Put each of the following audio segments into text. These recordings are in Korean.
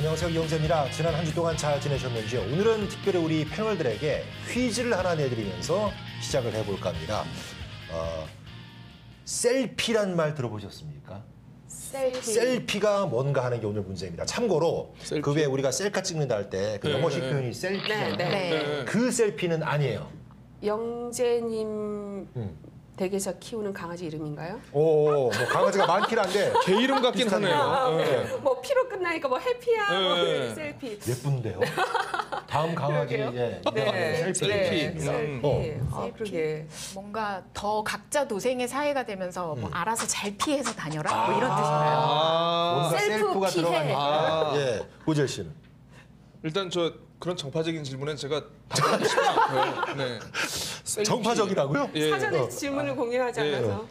안녕하세요. 이영재입니다. 지난 한 주 동안 잘 지내셨는지요? 오늘은 특별히 우리 패널들에게 퀴즈를 하나 내드리면서 시작을 해볼까 합니다. 셀피란 말 들어보셨습니까? 셀피가 뭔가 하는 게 오늘 문제입니다. 참고로 그 외에 우리가 셀카 찍는다 할 때 그 영어식 표현이 셀피잖아요. 네. 그 셀피는 아니에요. 영재님 댁에서 키우는 강아지 이름인가요? 뭐 강아지가 많긴 한데 개 이름 같긴 하네요. 네. 뭐 피로 끝나니까 뭐 해피야, 뭐 셀피. 예쁜데요. 다음 강아지 셀피입니다. 그러게. 뭔가 더 각자 도생의 사회가 되면서 뭐 알아서 잘 피해서 다녀라 뭐 이런 뜻인가요? 뭔가 셀프 셀프가 피해. 들어가니까. 예, 오젤 씨는. 일단 저 그런 정파적인 질문엔 제가 답하기 쉽지 않고요. 네. 정파적이라고요? 예. 사전에 질문을 공유하지 않아서.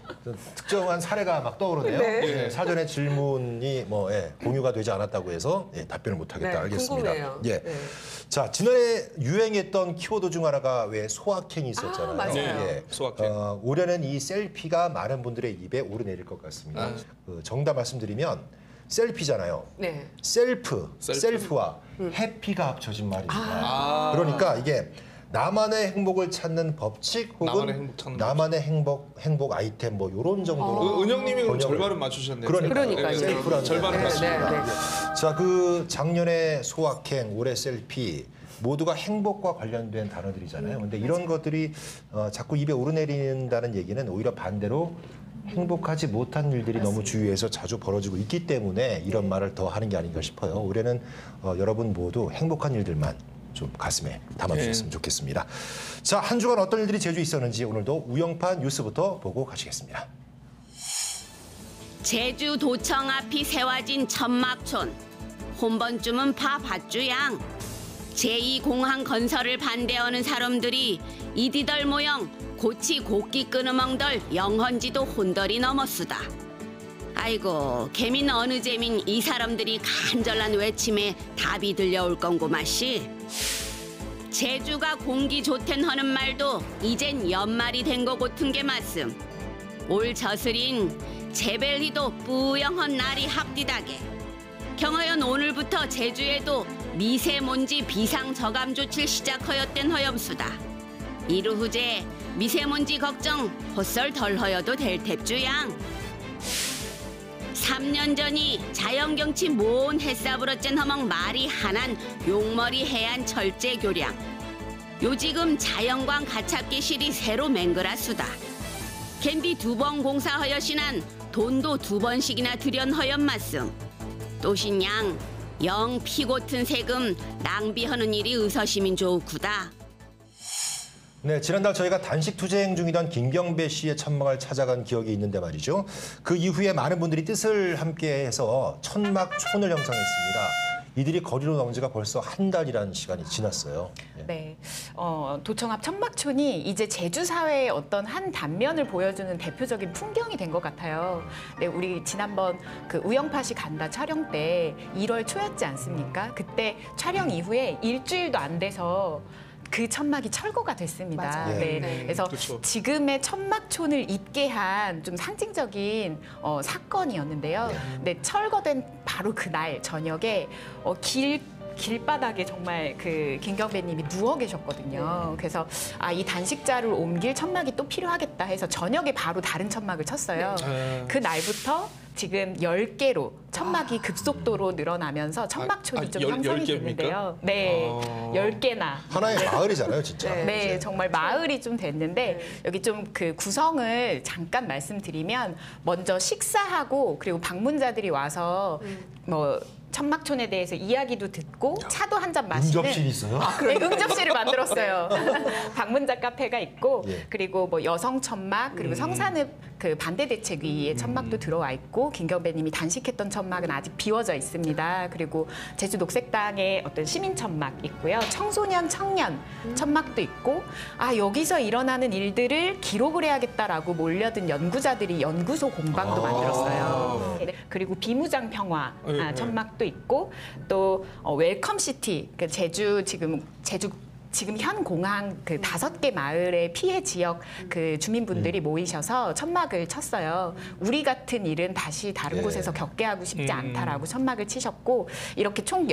특정한 사례가 막 떠오르네요. 네. 예, 사전에 질문이 공유가 되지 않았다고 해서 답변을 못하겠다. 네, 알겠습니다. 궁금해요. 예. 네. 자, 지난해 유행했던 키워드 중 하나가 왜 소확행이 있었잖아요. 맞아요. 네, 소확행. 올해는 이 셀피가 많은 분들의 입에 오르내릴 것 같습니다. 정답 말씀드리면 셀피잖아요. 네. 셀프와 해피가 합쳐진 말입니다. 그러니까 이게 나만의 행복을 찾는 법칙 혹은 나만의 행복 아이템 뭐 이런 정도로 은영님이 그럼 절반은 맞추셨네요. 그러니까요. 셀프라는 절반은 맞추셨네요. 자, 그 작년에 소확행, 올해 셀피 모두가 행복과 관련된 단어들이잖아요. 근데 이런 것들이 자꾸 입에 오르내린다는 얘기는 오히려 반대로 행복하지 못한 일들이 너무 주위에서 자주 벌어지고 있기 때문에 이런 말을 더 하는 게 아닌가 싶어요. 올해는 여러분 모두 행복한 일들만 좀 가슴에 담아주셨으면 좋겠습니다. 자, 한 주간 어떤 일들이 제주 있었는지 오늘도 우영판 뉴스부터 보고 가시겠습니다. 제주 도청 앞이 세워진 천막촌. 혼번쯤은 파밭주양. 제2공항 건설을 반대하는 사람들이 이디덜 모형 고치 곡기 끊어멍덜 영헌지도 혼덜이 넘었수다. 아이고, 개민 어느 재민 이 사람들이 간절한 외침에 답이 들려올 건구마시. 제주가 공기 좋댄 하는 말도 이젠 연말이 된 거 같은 게 말씀. 올 저슬인 제벨리도 뿌영한 날이 합디다게. 경하연 오늘부터 제주에도 미세먼지 비상 저감 조치를 시작하였댄 허염수다. 이루 후제 미세먼지 걱정 헛설 덜 허여도 될 탭주양. 3년 전이 자연경치 모은 햇사부러 짠 허멍 말이 한한 용머리 해안 철제 교량. 요지금 자연광 가찹기 실이 새로 맹글하수다. 캔비 2번 공사허여신한 돈도 2번씩이나 들연 허연 말씀. 또신양 영 피고튼 세금 낭비하는 일이 의서시민 좋구다. 네, 지난달 저희가 단식 투쟁 중이던 김경배 씨의 천막을 찾아간 기억이 있는데 말이죠. 그 이후에 많은 분들이 뜻을 함께해서 천막촌을 형성했습니다. 이들이 거리로 나온 지가 벌써 한 달이라는 시간이 지났어요. 네, 도청 앞 천막촌이 이제 제주 사회의 어떤 한 단면을 보여주는 대표적인 풍경이 된 것 같아요. 네, 우리 지난번 그 우영팟이 간다 촬영 때 1월 초였지 않습니까? 그때 촬영 이후에 일주일도 안 돼서 그 천막이 철거가 됐습니다. 맞아요. 네. 그래서 그렇죠. 지금의 천막촌을 잇게 한 좀 상징적인 사건이었는데요. 네, 철거된 바로 그날 저녁에 길바닥에 정말 그 김경배님이 누워 계셨거든요. 그래서 이 단식자를 옮길 천막이 또 필요하겠다 해서 저녁에 바로 다른 천막을 쳤어요. 그 날부터 지금 10개로 천막이 급속도로 늘어나면서 천막촌이 좀 형성이 10개입니까? 됐는데요. 네, 10개나. 하나의 마을이잖아요, 진짜. 네, 정말 마을이 좀 됐는데 여기 좀 그 구성을 잠깐 말씀드리면 먼저 식사하고 그리고 방문자들이 와서 뭐 천막촌에 대해서 이야기도 듣고 차도 한 잔 마시는 응접실이 있어요? 네, 응접실을 만들었어요. 방문자 카페가 있고 그리고 뭐 여성 천막 그리고 성산읍 그 반대대책위의 천막도 들어와 있고 김경배님이 단식했던 천막은 아직 비워져 있습니다. 그리고 제주 녹색당의 어떤 시민 천막 있고요. 청소년 청년 천막도 있고 여기서 일어나는 일들을 기록을 해야겠다라고 몰려든 연구자들이 연구소 공방도 만들었어요. 그리고 비무장 평화 천막도 있고 또 웰컴 시티 제주 지금 제주 지금 현 공항 그 5개 마을의 피해 지역 그 주민분들이 모이셔서 천막을 쳤어요. 우리 같은 일은 다시 다른 예. 곳에서 겪게 하고 싶지 않다라고 천막을 치셨고 이렇게 총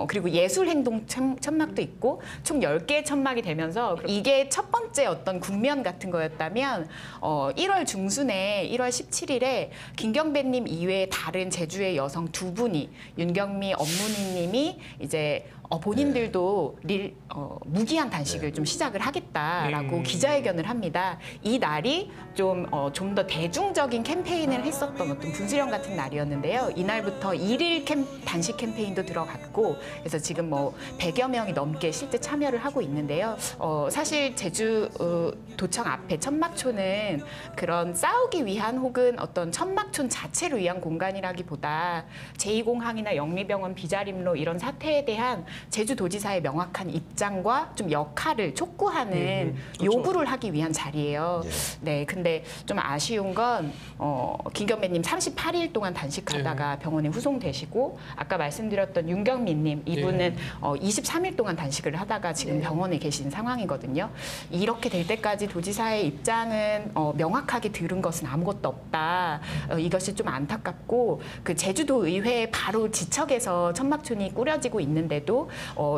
그리고 예술 행동 천막도 있고 총 10개의 천막이 되면서 이게 첫 번째 어떤 국면 같은 거였다면 1월 중순에 1월 17일에 김경배님 이외에 다른 제주의 여성 2분이 윤경미 업무님이 이제 본인들도 무기한 단식을 좀 시작을 하겠다라고 기자회견을 합니다. 이 날이 좀 더 대중적인 캠페인을 했었던 어떤 분수령 같은 날이었는데요. 이날부터 1일 단식 캠페인도 들어갔고 그래서 지금 뭐 100여 명이 넘게 실제 참여를 하고 있는데요. 사실 제주 도청 앞에 천막촌은 그런 싸우기 위한 혹은 어떤 천막촌 자체를 위한 공간이라기보다 제2공항이나 영미병원 비자림로 이런 사태에 대한 제주도지사의 명확한 입장과 좀 역할을 촉구하는 그렇죠. 요구를 하기 위한 자리예요. 예. 네, 근데 좀 아쉬운 건 김경배님 38일 동안 단식하다가 병원에 후송되시고 아까 말씀드렸던 윤경민님 이분은 23일 동안 단식을 하다가 지금 병원에 계신 상황이거든요. 이렇게 될 때까지 도지사의 입장은 명확하게 들은 것은 아무것도 없다. 이것이 좀 안타깝고 그 제주도 의회 바로 지척에서 천막촌이 꾸려지고 있는데도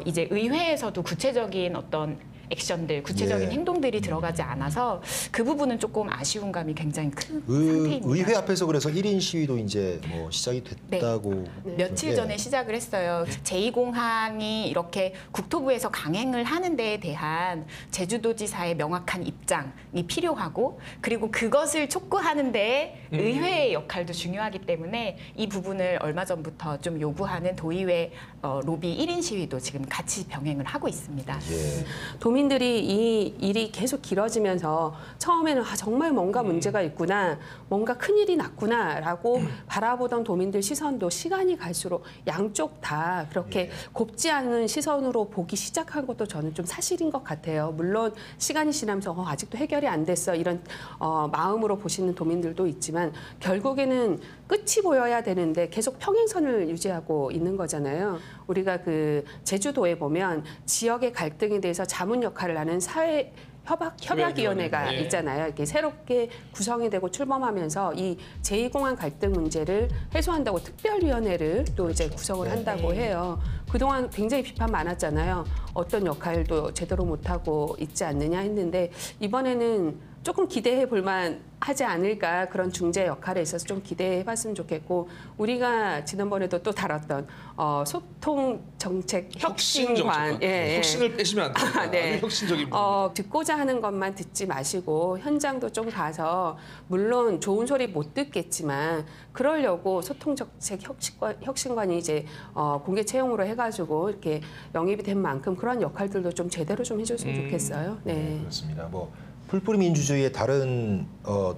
이제 의회에서도 구체적인 어떤 액션들, 구체적인 예. 행동들이 들어가지 않아서 그 부분은 조금 아쉬운 감이 굉장히 큰 상태입니다. 의회 앞에서 그래서 1인 시위도 이제 뭐 시작이 됐다고. 며칠 예. 전에 시작을 했어요. 제2공항이 이렇게 국토부에서 강행을 하는 데에 대한 제주도지사의 명확한 입장이 필요하고 그리고 그것을 촉구하는 데에 의회의 역할도 중요하기 때문에 이 부분을 얼마 전부터 좀 요구하는 도의회 로비 1인 시위도 지금 같이 병행을 하고 있습니다. 예. 도민들이 이 일이 계속 길어지면서 처음에는 정말 뭔가 문제가 있구나, 뭔가 큰일이 났구나라고 바라보던 도민들 시선도 시간이 갈수록 양쪽 다 그렇게 곱지 않은 시선으로 보기 시작한 것도 저는 좀 사실인 것 같아요. 물론 시간이 지나면서 아직도 해결이 안 됐어 이런 마음으로 보시는 도민들도 있지만 결국에는 끝이 보여야 되는데 계속 평행선을 유지하고 있는 거잖아요. 우리가 그 제주도에 보면 지역의 갈등에 대해서 자문 역할을 하는 사회 협약위원회가 예. 있잖아요. 이렇게 새롭게 구성이 되고 출범하면서 이 제2공항 갈등 문제를 해소한다고 특별위원회를 또 이제 구성을 한다고 해요. 그동안 굉장히 비판 많았잖아요. 어떤 역할도 제대로 못하고 있지 않느냐 했는데 이번에는 조금 기대해 볼만 하지 않을까 그런 중재 역할에 있어서 좀 기대해 봤으면 좋겠고 우리가 지난번에도 또 다뤘던 소통 정책 혁신관 혁신을 빼시면 안 됩니다. 네. 아주 혁신적인 부분. 듣고자 하는 것만 듣지 마시고 현장도 좀 가서 물론 좋은 소리 못 듣겠지만 그러려고 소통 정책 혁신관이 이제 공개 채용으로 해가지고 이렇게 영입이 된 만큼 그런 역할들도 좀 제대로 좀 해줬으면 좋겠어요. 네. 그렇습니다. 뭐 풀뿌리 민주주의의 다른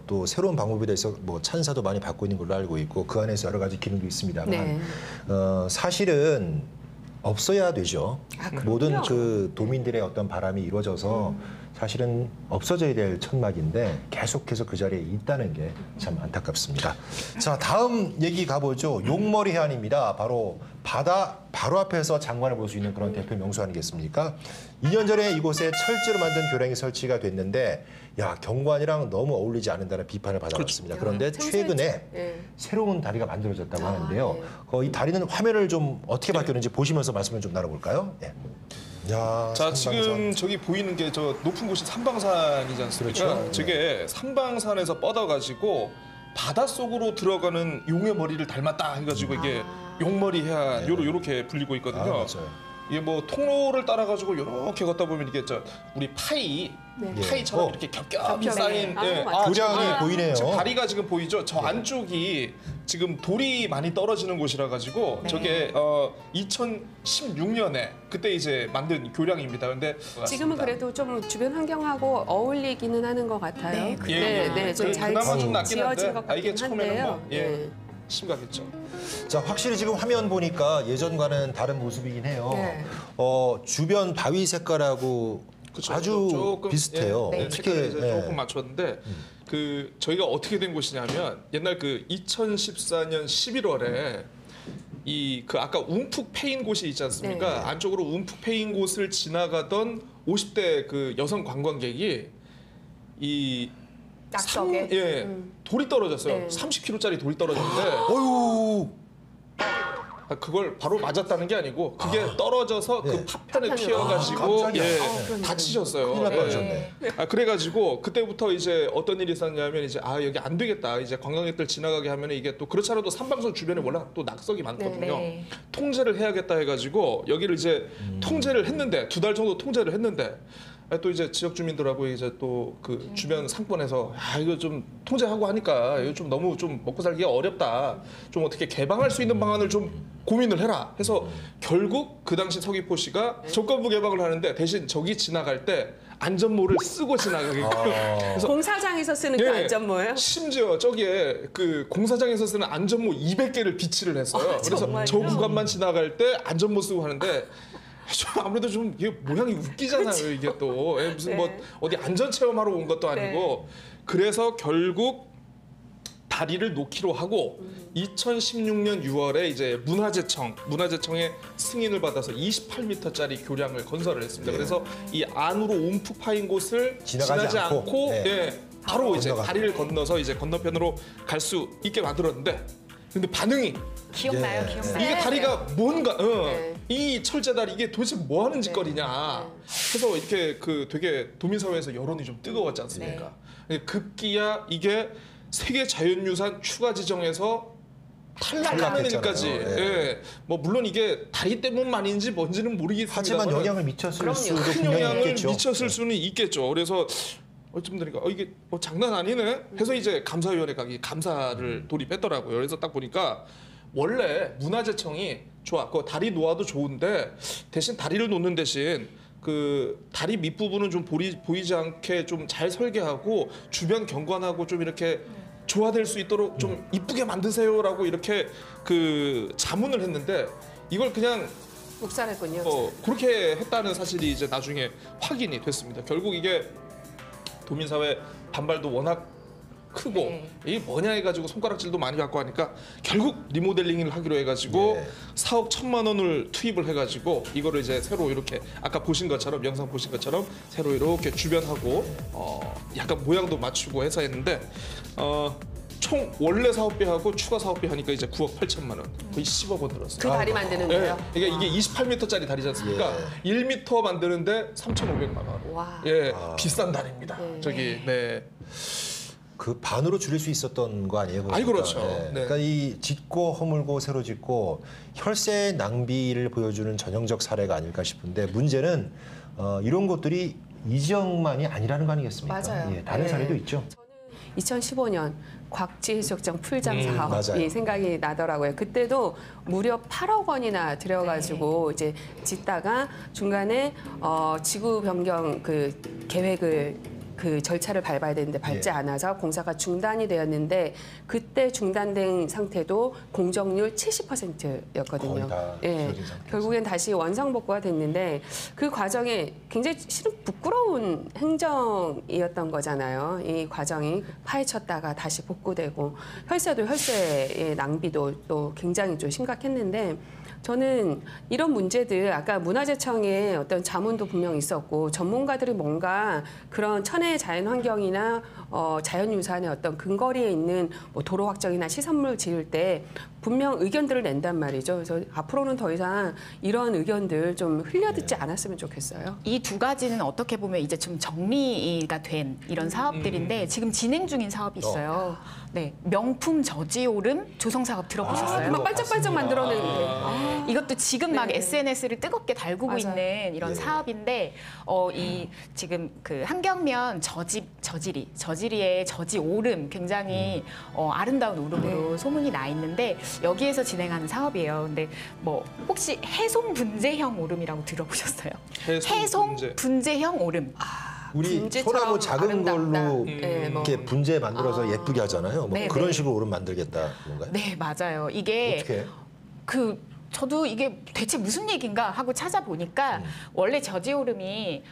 또 새로운 방법에 대해서 뭐 찬사도 많이 받고 있는 걸로 알고 있고 그 안에서 여러 가지 기능도 있습니다만 네. 사실은 없어야 되죠. 그럼요. 모든 그 도민들의 어떤 바람이 이루어져서 사실은 없어져야 될 천막인데 계속해서 그 자리에 있다는 게 참 안타깝습니다. 자, 다음 얘기 가보죠. 용머리 해안입니다. 바로 바다 바로 앞에서 장관을 볼 수 있는 그런 대표 명소 아니겠습니까? 2년 전에 이곳에 철제로 만든 교량이 설치가 됐는데 야, 경관이랑 너무 어울리지 않는다는 비판을 받아왔습니다. 그런데 최근에 새로운 다리가 만들어졌다고 하는데요. 이 다리는 화면을 좀 어떻게 바뀌었는지 보시면서 말씀을 좀 나눠볼까요? 네. 야, 자, 삼방산. 지금 저기 보이는 게 저 높은 곳이 삼방산이지 않습니까? 그렇죠. 저게 삼방산에서 뻗어가지고 바닷속으로 들어가는 용의 머리를 닮았다 해가지고 이게 용머리 해안 요렇게 불리고 있거든요. 맞아요. 이게 뭐 통로를 따라가지고 요렇게 걷다 보면 이게 우리 파이처럼 이렇게 겹겹이 쌓인 맞아요. 교량이 지금 보이네요. 지금 다리가 지금 보이죠? 저 안쪽이 지금 돌이 많이 떨어지는 곳이라 가지고 저게 2016년에 그때 이제 만든 교량입니다. 근데 지금은 그래도 좀 주변 환경하고 어울리기는 하는 것 같아요. 좀 잘 그나마 좀 낫긴 지어진 한데 것 이게 같긴 처음에는 한데요. 뭐 심각했죠. 자, 확실히 지금 화면 보니까 예전과는 다른 모습이긴 해요. 네. 주변 바위 색깔하고 그쵸. 아주 조금, 비슷해요. 색깔을 이제 예. 조금 맞췄는데 그 저희가 어떻게 된 곳이냐면 옛날 그 2014년 11월에 그 아까 움푹 패인 곳이 있지 않습니까? 네. 안쪽으로 움푹 패인 곳을 지나가던 50대 그 여성 관광객이 이 낙석에? 돌이 떨어졌어요. 네. 30kg짜리 돌이 떨어졌는데 어유. 그걸 바로 맞았다는 게 아니고 그게 떨어져서 네. 그 파편에 파편으로. 튀어가지고 깜짝이야. 다치셨어요. 큰일 날 예. 뻔하셨네. 그래가지고 그때부터 이제 어떤 일이 있었냐면 이제 여기 안 되겠다. 이제 관광객들 지나가게 하면 이게 또 그렇지 않아도 삼방선 주변에 워낙 또 낙석이 많거든요. 네. 통제를 해야겠다 해가지고 여기를 이제 통제를 했는데 2달 정도 통제를 했는데 또 이제 지역 주민들하고 이제 또 그 주변 상권에서 이거 좀 통제하고 하니까 이거 좀 너무 좀 먹고 살기가 어렵다. 좀 어떻게 개방할 수 있는 방안을 좀 고민을 해라. 해서 결국 그 당시 서귀포시가 조건부 개방을 하는데 대신 저기 지나갈 때 안전모를 쓰고 지나가게끔. 그래서 공사장에서 쓰는 그 예, 안전모예요? 심지어 저기에 그 공사장에서 쓰는 안전모 200개를 비치를 했어요. 그래서 정말요? 저 구간만 지나갈 때 안전모 쓰고 하는데 좀 아무래도 좀 이게 모양이 웃기잖아요. 이게 또 무슨 뭐 네. 어디 안전 체험하러 온 것도 아니고 그래서 결국 다리를 놓기로 하고 2016년 6월에 이제 문화재청의 승인을 받아서 28m짜리 교량을 건설을 했습니다. 그래서 이 안으로 움푹 파인 곳을 지나가지 지나지 않고, 않고 네. 예, 바로 이제 건너가는 다리를 건너서 이제 건너편으로 갈 수 있게 만들었는데 근데 반응이 기억나요? 예. 기억나요? 이게 다리가 뭔가 네. 이 철제다리 이게 도대체 뭐 하는 짓거리냐 해서 이렇게 그 되게 도민사회에서 여론이 좀 뜨거웠지 않습니까? 급기야 이게 세계 자연유산 추가 지정에서 탈락하는 탈락했잖아요. 일까지. 예. 예. 뭐 물론 이게 다리 때문만인지 뭔지는 모르겠습니다. 하지만 영향을 미쳤을 그럼요. 수도 큰 분명히 영향을 있겠죠. 미쳤을 수는 있겠죠. 그래서 어쩜 되니까 이게 뭐 장난 아니네 해서 이제 감사위원회가 이 감사를 돌입했더라고요. 그래서 딱 보니까 원래 문화재청이 좋아, 그 다리 놓아도 좋은데 대신 다리를 놓는 대신 그 다리 밑부분은 좀 보이지 않게 좀 잘 설계하고 주변 경관하고 좀 이렇게 조화될 수 있도록 좀 이쁘게 만드세요라고 이렇게 그 자문을 했는데 이걸 그냥 묵살했군요. 그렇게 했다는 사실이 이제 나중에 확인이 됐습니다. 결국 이게 도민사회 반발도 워낙 크고 네. 이게 뭐냐 해가지고 손가락질도 많이 갖고 하니까 결국 리모델링을 하기로 해가지고 예. 4억 1천만 원을 투입을 해가지고 이거를 이제 새로 이렇게 아까 보신 것처럼 영상 보신 것처럼 새로 이렇게 주변하고 약간 모양도 맞추고 해서 했는데 총 원래 사업비하고 추가 사업비 하니까 이제 9억 8천만 원 거의 10억 원 들었어요. 그 다리 만드는 데요? 이게 28m짜리 다리지 않습니까? 1m 만드는데 3,500만 원. 와. 예, 비싼 다리입니다. 네. 저기 네. 그 반으로 줄일 수 있었던 거 아니에요? 그러니까. 그렇죠. 네. 그러니까 이 짓고 허물고 새로 짓고 혈세 낭비를 보여주는 전형적 사례가 아닐까 싶은데 문제는 이런 것들이 이 지역만이 아니라는 거 아니겠습니까? 맞아요. 예, 다른 네. 사례도 있죠. 2015년 곽지해수욕장 풀장 사업이 맞아요. 생각이 나더라고요. 그때도 무려 8억 원이나 들여가지고 이제 짓다가 중간에 지구 변경 그 계획을 그 절차를 밟아야 되는데 밟지 예. 않아서 공사가 중단이 되었는데 그때 중단된 상태도 공정률 70%였거든요. 거의 다 지어진 상태에서. 결국엔 다시 원상복구가 됐는데 그 과정에 굉장히 실은 부끄러운 행정이었던 거잖아요. 이 과정이 파헤쳤다가 다시 복구되고 혈세도 혈세의 낭비도 또 굉장히 좀 심각했는데 저는 이런 문제들 아까 문화재청에 어떤 자문도 분명 있었고 전문가들이 뭔가 그런 천혜의 자연 환경이나 자연유산의 어떤 근거리에 있는 뭐 도로 확정이나 시설물 지을 때 분명 의견들을 낸단 말이죠. 그래서 앞으로는 더 이상 이런 의견들 좀 흘려듣지 않았으면 좋겠어요. 이 두 가지는 어떻게 보면 이제 좀 정리가 된 이런 사업들인데 지금 진행 중인 사업이 있어요. 네, 명품 저지오름 조성 사업 들어보셨어요? 막 반짝반짝 만들어내는데. 이것도 지금 막 네. SNS를 뜨겁게 달구고 맞아요. 있는 이런 예. 사업인데 이 지금 그 한경면 저지리의 저지오름 굉장히 아름다운 오름으로 소문이 나 있는데 여기에서 진행하는 사업이에요. 근데 뭐 혹시 해송 분재형 오름이라고 들어보셨어요? 해송 분재형 오름. 우리 분재처럼 소나무 작은 아름답다. 걸로 네, 뭐. 이렇게 분재 만들어서 예쁘게 하잖아요. 뭐 네, 그런 네. 식으로 오름 만들겠다 뭔가요? 네, 맞아요. 이게 어떻게? 그 저도 이게 대체 무슨 얘기인가 하고 찾아보니까 원래 저지오름이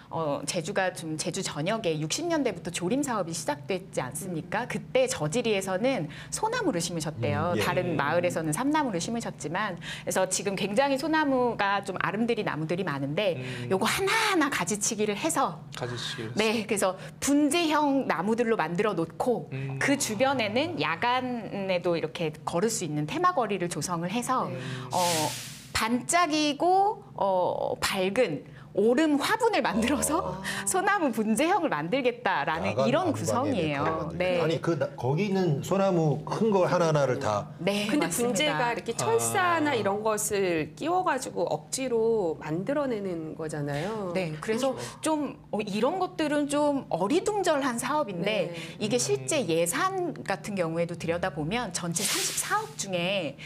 제주가 좀 제주 전역에 60년대부터 조림 사업이 시작됐지 않습니까? 그때 저지리에서는 소나무를 심으셨대요. 예. 다른 마을에서는 삼나무를 심으셨지만 그래서 지금 굉장히 소나무가 좀 아름드리 나무들이 많은데 요거 하나하나 가지치기를 해서 가지치기. 네, 그래서 분재형 나무들로 만들어 놓고 그 주변에는 야간에도 이렇게 걸을 수 있는 테마거리를 조성을 해서 반짝이고 밝은 오름 화분을 만들어서 소나무 분재형을 만들겠다라는 야간 이런 난방에 구성이에요. 그런 네. 아니 거기 있는 소나무 큰 거 하나하나를 다 네, 근데 맞습니다. 분재가 이렇게 철사나 이런 것을 끼워가지고 억지로 만들어내는 거잖아요. 네, 그래서 좀 이런 것들은 좀 어리둥절한 사업인데 네. 이게 실제 예산 같은 경우에도 들여다보면 전체 34억 중에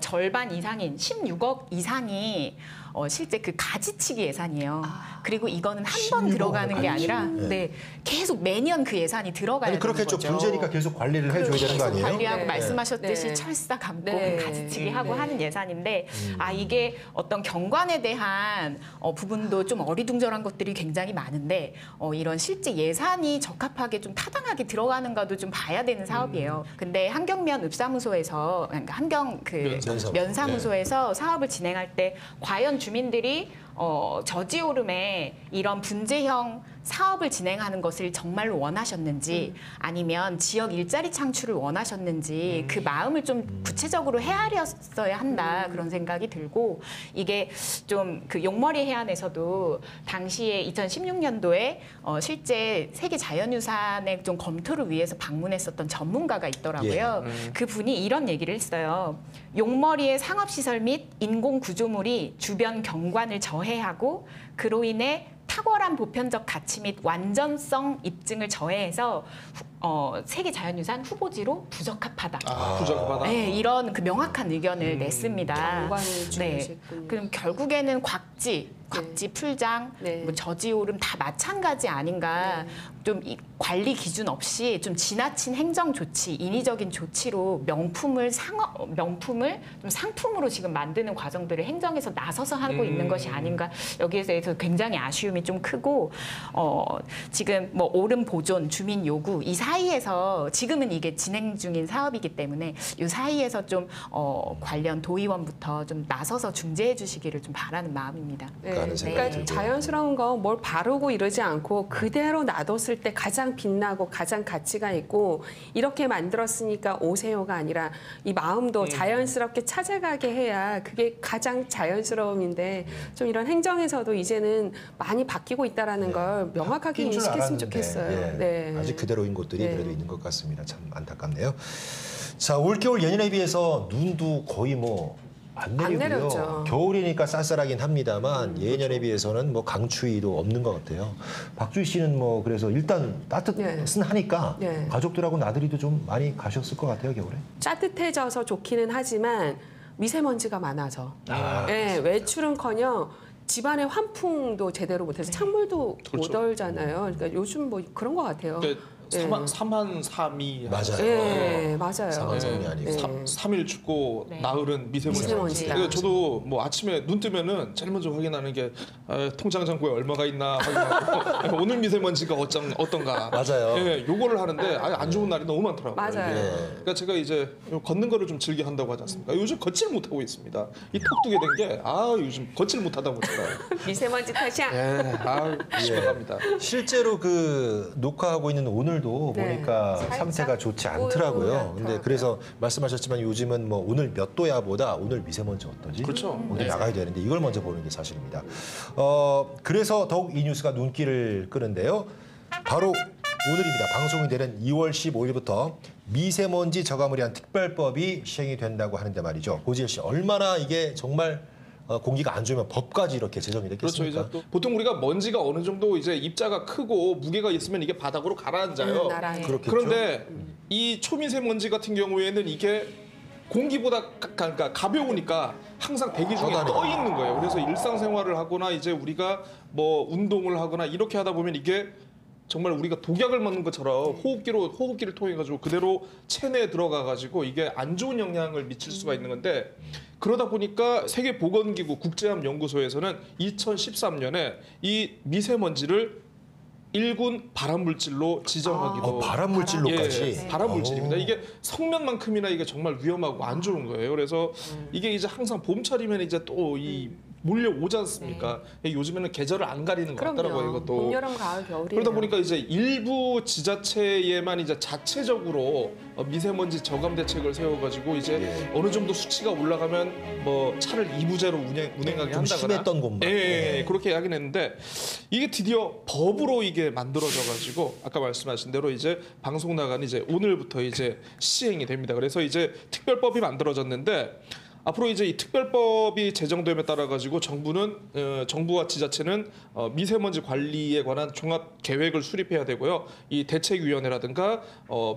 절반 이상인 16억 이상이 실제 그 가지치기 예산이에요. 그리고 이거는 한 번 16억 들어가는 게 아니라 가지치기. 네, 계속 매년 그 예산이 들어가야 아니 되는 그렇겠죠. 거죠. 분재니까 계속 관리를 해줘야 되는 거 계속 아니에요? 관리하고 네. 말씀하셨듯이 네. 철사 감고 네. 가지치기 하고 네. 하는 예산인데 이게 어떤 경관에 대한 부분도 좀 어리둥절한 것들이 굉장히 많은데 이런 실제 예산이 적합하게 좀 타당하게 들어가는가도 좀 봐야 되는 사업이에요. 근데 한경면 읍사무소에서 그러니까 한경 그 면사무소에서 사업을 진행할 때 과연 주민들이 저지오름에 이런 분재형 사업을 진행하는 것을 정말로 원하셨는지 아니면 지역 일자리 창출을 원하셨는지 그 마음을 좀 구체적으로 헤아렸어야 한다 그런 생각이 들고 이게 좀 그 용머리 해안에서도 당시에 2016년도에 실제 세계 자연유산의 좀 검토를 위해서 방문했었던 전문가가 있더라고요. 그 분이 이런 얘기를 했어요. 용머리의 상업시설 및 인공 구조물이 주변 경관을 저해하고 그로 인해 탁월한 보편적 가치 및 완전성 입증을 저해해서 세계 자연유산 후보지로 부적합하다. 부적합하다. 네, 이런 그 명확한 의견을 냈습니다. 경관을 네. 중요시했군요. 그럼 결국에는 곽지, 풀장, 네. 뭐 저지오름 다 마찬가지 아닌가. 좀 이 관리 기준 없이 좀 지나친 행정 조치, 인위적인 조치로 명품을 좀 상품으로 지금 만드는 과정들을 행정에서 나서서 하고 있는 것이 아닌가. 여기에 대해서 굉장히 아쉬움이 좀 크고 지금 뭐 오름 보존, 주민 요구 이 사이에서 지금은 이게 진행 중인 사업이기 때문에 이 사이에서 좀 관련 도의원부터 좀 나서서 중재해 주시기를 좀 바라는 마음입니다. 네. 하는 생각이 그러니까 들고요. 자연스러운 거 뭘 바르고 이러지 않고 그대로 놔뒀을 때 가장 빛나고 가장 가치가 있고 이렇게 만들었으니까 오세요가 아니라 이 마음도 자연스럽게 찾아가게 해야 그게 가장 자연스러움인데 좀 이런 행정에서도 이제는 많이 바뀌고 있다라는 걸 명확하게 바뀐 줄 인식했으면 알았는데, 좋겠어요. 예. 네. 아직 그대로인 곳들이 네. 그래도 있는 것 같습니다. 참 안타깝네요. 자, 올겨울 예년에 비해서 눈도 거의 뭐 안 내리고요. 내렸죠. 겨울이니까 쌀쌀하긴 합니다만 예년에 비해서는 뭐 강추위도 없는 것 같아요. 박주희 씨는 뭐 그래서 일단 따뜻은 하니까 네. 가족들하고 나들이도 좀 많이 가셨을 것 같아요, 겨울에. 따뜻해져서 좋기는 하지만 미세먼지가 많아서 네, 외출은커녕 집안의 환풍도 제대로 못해서 찬물도 못 그렇죠. 덜잖아요. 그러니까 요즘 뭐 그런 것 같아요. 그러니까 네. 삼한삼이 맞아요. 네, 맞아요. 상황이 아니고. 네. 3일 춥고 네. 나흘은 미세먼지. 미세먼지다. 그러니까 저도 뭐 아침에 눈 뜨면은 제일 먼저 확인하는 게 통장 잔고에 얼마가 있나 확인하고 오늘 미세먼지가 어떤가. 맞아요. 예, 요거를 하는데 안 좋은 날이 너무 많더라고요. 맞아요. 이게. 네. 그러니까 제가 이제 걷는 거를 좀 즐겨 한다고 하지 않습니까? 요즘 걷지를 못하고 있습니다. 이 턱 두게 된 게 요즘 걷지를 못하다 보니까 미세먼지 탓이야. 심각합니다. 실제로 그 녹화하고 있는 오늘도 네. 보니까 살짝 상태가 좋지 않더라고요. 근데 뿌옇더라고요. 그래서 말씀하셨지만 요즘은 뭐 오늘 몇 도야보다 오늘 미세먼지 어떠지? 그렇죠. 오늘 나가야 되는데 이걸 먼저 보는 게 사실입니다. 그래서 더욱 이 뉴스가 눈길을 끄는데요. 바로 오늘입니다. 방송이 되는 2월 15일부터 미세먼지 저감을 위한 특별법이 시행이 된다고 하는데 말이죠. 고지일 씨, 얼마나 이게 정말 공기가 안 좋으면 법까지 이렇게 제정이 그렇죠. 됐겠습니까? 이제 또 보통 우리가 먼지가 어느 정도 이제 입자가 크고 무게가 있으면 이게 바닥으로 가라앉아요. 나란히. 그렇겠죠. 그런데 이 초미세먼지 같은 경우에는 이게 공기보다 그러니까 가벼우니까 항상 대기 중에 떠 있는 거예요. 그래서 일상생활을 하거나 이제 우리가 뭐 운동을 하거나 이렇게 하다 보면 이게 정말 우리가 독약을 먹는 것처럼 호흡기를 통해 가지고 그대로 체내에 들어가 가지고 이게 안 좋은 영향을 미칠 수가 있는 건데 그러다 보니까 세계보건기구 국제암연구소에서는 2013년에 이 미세먼지를 1군 발암물질로 지정하기도 발암물질로까지. 발암물질입니다. 이게 성면만큼이나 이게 정말 위험하고 안 좋은 거예요. 그래서 이게 이제 항상 봄철이면 이제 또 이 몰려오지 않습니까? 요즘에는 계절을 안 가리는 것 같더라고요. 이것도. 봄, 여름, 가을, 겨울이 그러다 보니까 이제 일부 지자체에만 이제 자체적으로 미세먼지 저감 대책을 세워가지고 이제 어느 정도 수치가 올라가면 뭐 차를 2부제로 운행하게 좀 한다거나 심했던 곳만. 그렇게 하긴 했는데 이게 드디어 법으로 이게 만들어져가지고 아까 말씀하신 대로 이제 방송 나간 이제 오늘부터 이제 시행이 됩니다. 그래서 이제 특별법이 만들어졌는데. 앞으로 이제 이 특별법이 제정됨에 따라 가지고 정부와 지자체는 미세먼지 관리에 관한 종합 계획을 수립해야 되고요. 이 대책위원회라든가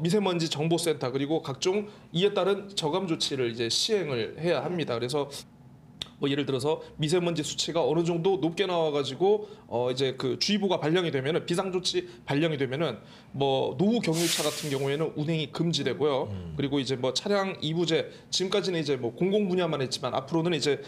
미세먼지 정보센터 그리고 각종 이에 따른 저감 조치를 이제 시행을 해야 합니다. 그래서 뭐 예를 들어서 미세먼지 수치가 어느 정도 높게 나와가지고 이제 그 주의보가 발령이 되면은 비상조치 발령이 되면은 뭐 노후 경유차 같은 경우에는 운행이 금지되고요. 그리고 이제 뭐 차량 2부제 지금까지는 이제 뭐 공공 분야만 했지만 앞으로는 이제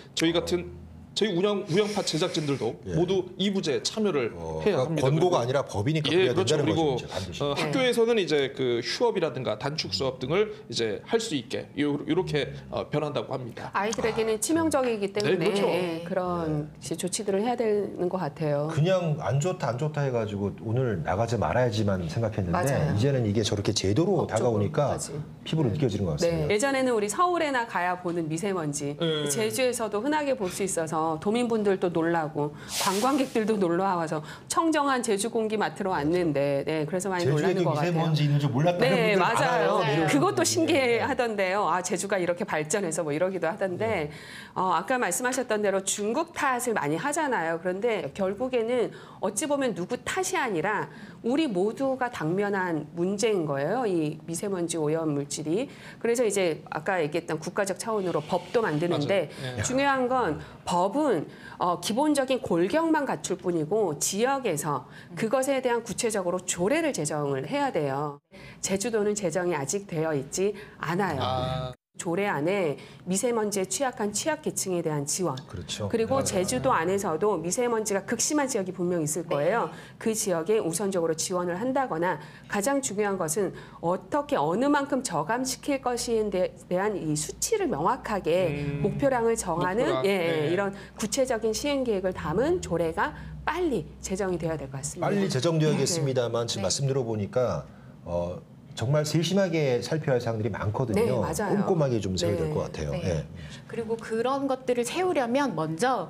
저희 우영파 제작진들도 모두 2부제 참여를 해야 합니다. 권고가 아니라 법이니까 그래야 그렇죠. 된다는 그리고 거죠. 반드시. 학교에서는 이제 그 휴업이라든가 단축 수업 등을 이제 할 수 있게 이렇게 변한다고 합니다. 아이들에게는 치명적이기 때문에 네, 그렇죠. 그런 조치들을 해야 되는 것 같아요. 그냥 안 좋다 해가지고 오늘 나가지 말아야지만 생각했는데 맞아요. 이제는 이게 저렇게 제도로 법적으로까지. 다가오니까 피부로 느껴지는 것 같습니다. 네. 예전에는 우리 서울에나 가야 보는 미세먼지, 제주에서도 흔하게 볼 수 있어서 도민분들도 놀라고 관광객들도 놀러 와서 청정한 제주 공기 맡으러 왔는데, 네, 그래서 많이 놀라는 제주에도 것 같아요. 미세먼지 있는 줄 몰랐다는 네, 분들 맞아요. 많아요. 그것도 신기해하던데요. 아, 제주가 이렇게 발전해서 뭐 이러기도 하던데, 아까 말씀하셨던 대로 중국 탓을 많이 하잖아요. 그런데 결국에는 어찌 보면 누구 탓이 아니라 우리 모두가 당면한 문제인 거예요. 이 미세먼지 오염 물질이. 그래서 이제 아까 얘기했던 국가적 차원으로 법도 만드는데 중요한 건 법은 기본적인 골격만 갖출 뿐이고 지역에서 그것에 대한 구체적으로 조례를 제정을 해야 돼요. 제주도는 제정이 아직 되어 있지 않아요. 조례 안에 미세먼지에 취약한 취약계층에 대한 지원. 그렇죠. 그리고 제주도 안에서도 미세먼지가 극심한 지역이 분명 있을 거예요. 그 지역에 우선적으로 지원을 한다거나 가장 중요한 것은 어떻게 어느 만큼 저감시킬 것에 대한 이 수치를 명확하게 목표량을 정하는 목표량. 이런 구체적인 시행 계획을 담은 조례가 빨리 제정이 돼야 될 것 같습니다. 빨리 제정되어야겠습니다만 지금 네. 말씀 들어보니까 정말 세심하게 살펴야 할 사항들이 많거든요. 네, 맞아요. 꼼꼼하게 좀 세워야 될 네. 것 같아요. 네. 예. 그리고 그런 것들을 세우려면 먼저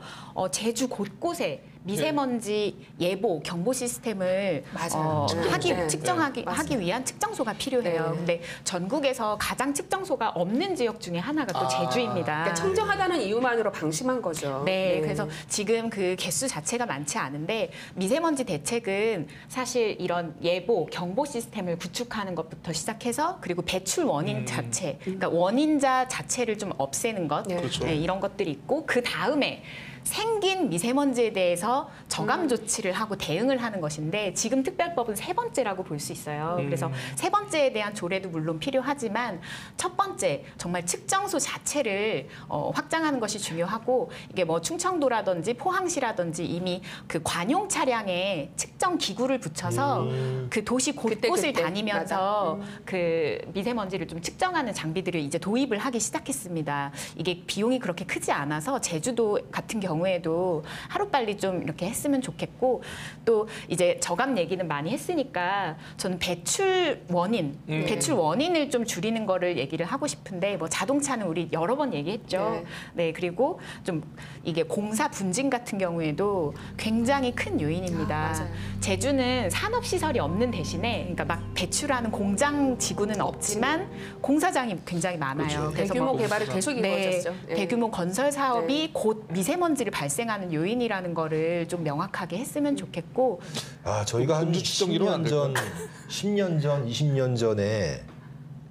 제주 곳곳에 미세먼지 예보 경보 시스템을 맞아요. 네. 측정하기 맞습니다. 위한 측정소가 필요해요. 네. 근데 전국에서 가장 측정소가 없는 지역 중에 하나가 또 제주입니다. 그러니까 청정하다는 이유만으로 방심한 거죠. 네, 그래서 지금 그 개수 자체가 많지 않은데 미세먼지 대책은 사실 이런 예보, 경보 시스템을 구축하는 것부터 시작해서 그리고 배출 원인 자체, 그러니까 원인자 자체를 좀 없애는 것, 네. 그렇죠. 네, 이런 것들이 있고 그 다음에 생긴 미세먼지에 대해서 저감 조치를 하고 대응을 하는 것인데 지금 특별법은 세 번째라고 볼 수 있어요. 그래서 세 번째에 대한 조례도 물론 필요하지만 첫 번째 정말 측정소 자체를 확장하는 것이 중요하고 이게 뭐 충청도라든지 포항시라든지 이미 그 관용 차량에 측정 기구를 붙여서 그 도시 곳곳을 그때. 다니면서 그 미세먼지를 좀 측정하는 장비들을 이제 도입을 하기 시작했습니다. 이게 비용이 그렇게 크지 않아서 제주도 같은 경우에도 하루빨리 좀 이렇게 했으면 좋겠고 또 이제 저감 얘기는 많이 했으니까 저는 배출 원인을 좀 줄이는 거를 얘기를 하고 싶은데 뭐 자동차는 우리 여러 번 얘기했죠. 네, 그리고 좀 이게 공사 분진 같은 경우에도 굉장히 큰 요인입니다. 맞아요. 제주는 산업 시설이 없는 대신에 그러니까 막 배출하는 공장 지구는 없지만 공사장이 굉장히 많아요. 그렇죠. 그래서 대규모 뭐 개발이 계속 이루어졌죠. 네. 대규모 건설 사업이 곧 미세먼지를 발생하는 요인이라는 거를 좀 명확하게 했으면 좋겠고 저희가 한 공주 측정 이러면 안 10년 전, 10년 전, 20년 전에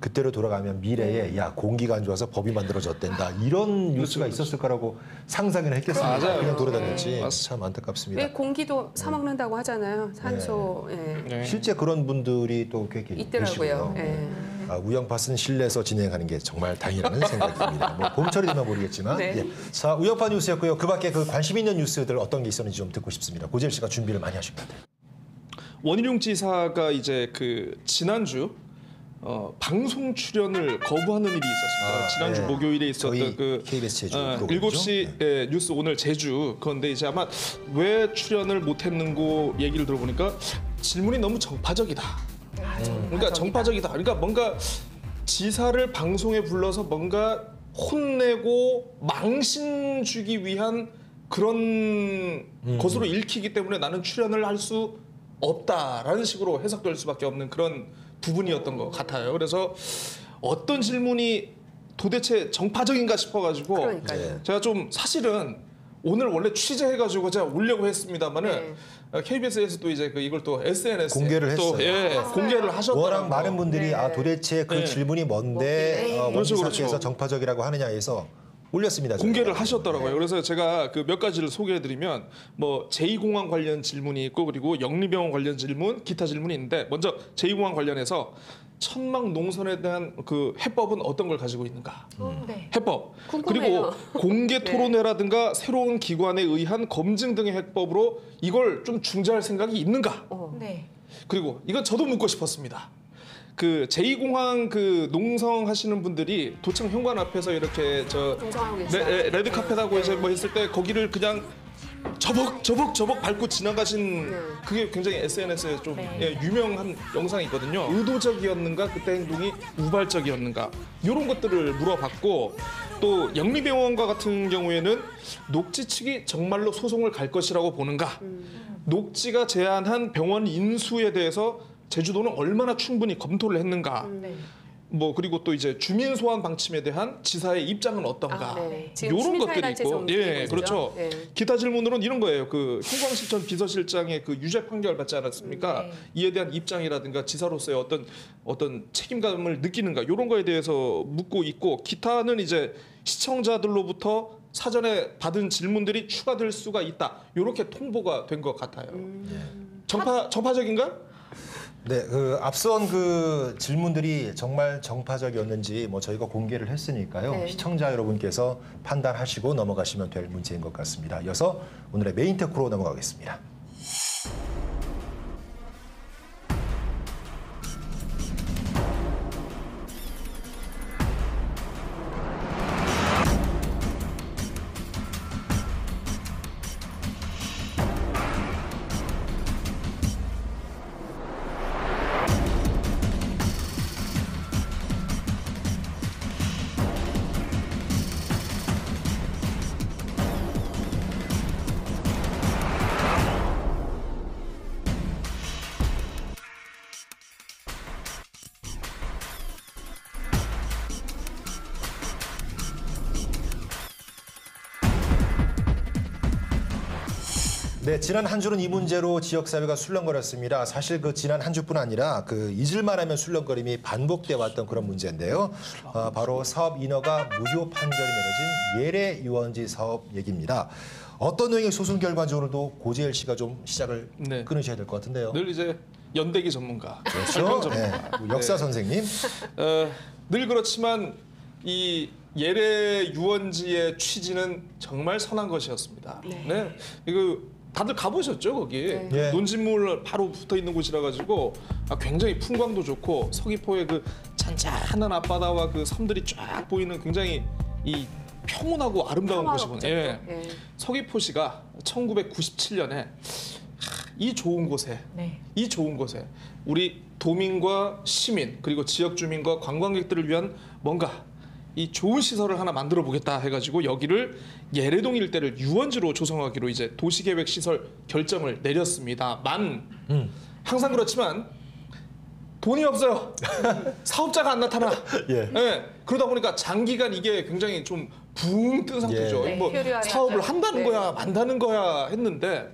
그때로 돌아가면 미래에 야 공기가 안 좋아서 법이 만들어졌댄다 이런 뉴스가 있었을 거라고 상상을 했겠습니다. 맞아요. 그냥 돌아다녔지. 맞습니다. 참 안타깝습니다. 왜 공기도 사먹는다고 하잖아요. 산소. 예. 네. 실제 그런 분들이 또 꽤 있더라고요. 계시고요. 예. 우영팥은 실내에서 진행하는 게 정말 다행이라는 생각이 듭니다. 뭐 봄철이 되면 모르겠지만. 네. 예. 자, 우영팥 뉴스였고요. 그 밖에 그 관심 있는 뉴스들 어떤 게 있었는지 좀 듣고 싶습니다. 고재일 씨가 준비를 많이 하신 것 같아요. 원희룡 지사가 이제 그 지난주 방송 출연을 거부하는 일이 있었습니다. 지난주 네. 목요일에 있었던 저희 그 KBS 제주 프로그램이죠. 7시 예, 뉴스 오늘 제주. 그런데 이제 아마 왜 출연을 못했는고 얘기를 들어보니까 질문이 너무 정파적이다. 그러니까 정파적이다. 그러니까 뭔가 지사를 방송에 불러서 뭔가 혼내고 망신 주기 위한 그런 것으로 읽히기 때문에 나는 출연을 할 수 없다라는 식으로 해석될 수밖에 없는 그런 부분이었던 것 같아요. 그래서 어떤 질문이 도대체 정파적인가 싶어가지고 그러니까요. 제가 좀 사실은 오늘 원래 취재해가지고 제가 오려고 했습니다만은 KBS에서 또 이제 이걸 또 SNS에 공개를 또 했어요. 예, 공개를 하셨더라고요. 워낙 많은 분들이 네. 도대체 그 네. 질문이 뭔데 원 그렇죠, 지사께서 그렇죠. 정파적이라고 하느냐 해서 올렸습니다. 공개를 저희가. 하셨더라고요. 그래서 제가 그 몇 가지를 소개해드리면 뭐 제2공항 관련 질문이 있고 그리고 영리병원 관련 질문, 기타 질문이 있는데 먼저 제2공항 관련해서 천막 농선에 대한 그 해법은 어떤 걸 가지고 있는가? 네. 해법. 궁금해요. 그리고 공개 토론회라든가 새로운 기관에 의한 검증 등의 해법으로 이걸 좀 중재할 생각이 있는가? 네. 그리고 이건 저도 묻고 싶었습니다. 그 제2공항 그 농성 하시는 분들이 도청 현관 앞에서 이렇게 농성하고 계시죠. 레드카펫하고 이제 뭐 했을 때 거기를 그냥 저벅 밟고 지나가신 그게 굉장히 SNS에 좀 예, 유명한 영상이 있거든요. 의도적이었는가 그때 행동이 우발적이었는가 이런 것들을 물어봤고 또 영리병원과 같은 경우에는 녹지 측이 정말로 소송을 갈 것이라고 보는가 녹지가 제안한 병원 인수에 대해서 제주도는 얼마나 충분히 검토를 했는가 뭐 그리고 또 이제 주민 소환 방침에 대한 지사의 입장은 어떤가 지금 이런 것들이 시민사회단체에서 있고 움직이고 예 있죠. 그렇죠 네. 기타 질문으로는 이런 거예요 그 형광시청 비서실장의 그 유죄 판결 받지 않았습니까 이에 대한 입장이라든가 지사로서의 어떤 책임감을 느끼는가 이런 거에 대해서 묻고 있고 기타는 이제 시청자들로부터 사전에 받은 질문들이 추가될 수가 있다 이렇게 통보가 된 것 같아요 정파적인가? 네, 그 앞선 그 질문들이 정말 정파적이었는지 뭐 저희가 공개를 했으니까요. 네. 시청자 여러분께서 판단하시고 넘어가시면 될 문제인 것 같습니다. 이어서 오늘의 메인 테크로 넘어가겠습니다. 네, 지난 한 주는 이 문제로 지역사회가 술렁거렸습니다. 사실 그 지난 한 주뿐 아니라 그 잊을만 하면 술렁거림이 반복돼 왔던 그런 문제인데요. 바로 사업 인허가 무효 판결이 내려진 예래 유원지 사업 얘기입니다. 어떤 내용의 소송 결과적으로도 고재일 씨가 좀 시작을 네. 끊으셔야 될 것 같은데요. 늘 이제 연대기 전문가, 그렇죠? 설명 전문가. 네, 역사 네. 선생님. 늘 그렇지만 이 예래 유원지의 취지는 정말 선한 것이었습니다. 네. 이거 다들 가보셨죠 거기 네. 논진물 바로 붙어 있는 곳이라 가지고 굉장히 풍광도 좋고 서귀포의 그 잔잔한 앞바다와 그 섬들이 쫙 보이는 굉장히 이 평온하고 아름다운 곳이거든요. 예. 예. 서귀포시가 1997년에 이 좋은 곳에 이 좋은 곳에 우리 도민과 시민 그리고 지역 주민과 관광객들을 위한 뭔가 이 좋은 시설을 하나 만들어 보겠다 해가지고 여기를 예래동 일대를 유원지로 조성하기로 이제 도시계획 시설 결정을 내렸습니다만 항상 그렇지만 돈이 없어요. 사업자가 안 나타나. 예. 예. 그러다 보니까 장기간 이게 굉장히 좀 붕 뜬 상태죠. 예. 뭐 네, 효율화를 사업을 하죠. 한다는 네. 거야, 만다는 거야 했는데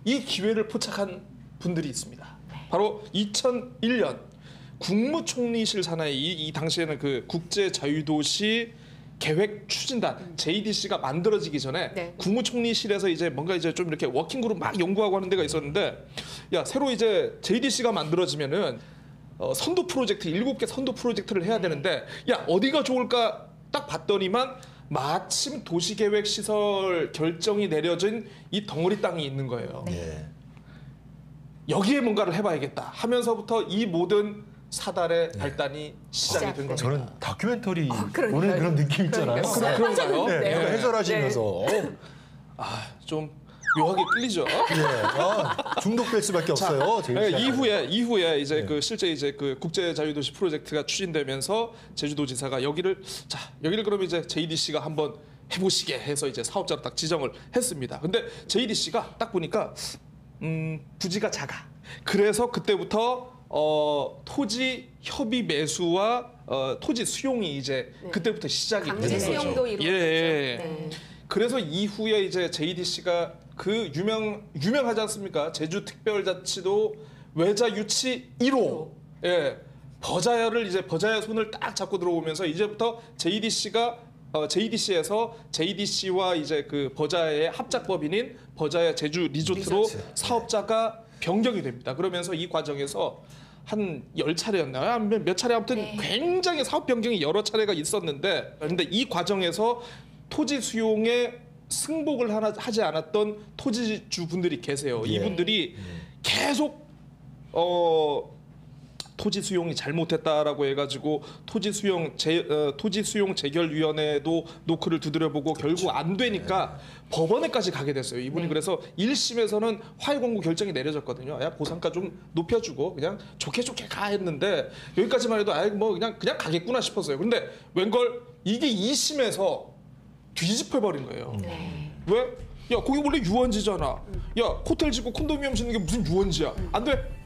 이 기회를 포착한 분들이 있습니다. 바로 2001년 국무총리실 산하에 이 당시에는 그 국제자유도시 계획 추진단 JDC가 만들어지기 전에 네. 국무총리실에서 이제 뭔가 이제 좀 이렇게 워킹그룹 막 연구하고 하는 데가 있었는데, 야 새로 이제 JDC가 만들어지면은 선도 프로젝트 7개 선도 프로젝트를 해야 되는데, 야 어디가 좋을까 딱 봤더니만 마침 도시계획 시설 결정이 내려진 이 덩어리 땅이 있는 거예요. 예. 여기에 뭔가를 해봐야겠다 하면서부터 이 모든 사달의 발단이 시작이 된 겁니다. 저는 다큐멘터리 그러니까요. 보는 그런 느낌 있잖아요. 그런가요? 네, 네. 해설하시면서 좀 묘하게 끌리죠. 중독될 수밖에 없어요. 제일 네, 시작하면. 이후에 이제 네. 그 실제 이제 그 국제자유도시 프로젝트가 추진되면서 제주도지사가 여기를 그럼 이제 JDC가 한번 해보시게 해서 이제 사업자로 딱 지정을 했습니다. 근데 JDC가 딱 보니까 부지가 작아. 그래서 그때부터 토지 협의 매수와 토지 수용이 이제 네. 그때부터 시작이 강제 되는 거죠. 수용도 이루어졌죠. 예. 네. 그래서 이후에 이제 JDC가 그 유명하지 않습니까? 제주특별자치도 외자 유치 1호. 예. 버자야를 이제 버자야 손을 딱 잡고 들어오면서 이제부터 JDC에서 JDC와 이제 그 버자야의 합작법인인 버자야 제주 리조트로 리조트. 사업자가 변경이 됩니다. 그러면서 이 과정에서 한 10차례였나요? 몇 차례 아무튼 네. 굉장히 사업 변경이 여러 차례가 있었는데, 근데 이 과정에서 토지 수용에 승복을 하지 않았던 토지주 분들이 계세요. 예. 이분들이 계속 토지 수용이 잘못했다라고 해가지고 토지 수용 재결위원회도 노크를 두드려보고 결국 안 되니까 법원에까지 가게 됐어요. 이분이 그래서 1심에서는 화해 공고 결정이 내려졌거든요. 야 보상가 좀 높여주고 그냥 좋게 가 했는데, 여기까지만 해도 뭐 그냥 가겠구나 싶었어요. 근데 웬걸 이게 2심에서 뒤집혀버린 거예요. 왜? 야 거기 원래 유원지잖아. 야 호텔 짓고 콘도미니엄 짓는 게 무슨 유원지야? 안 돼.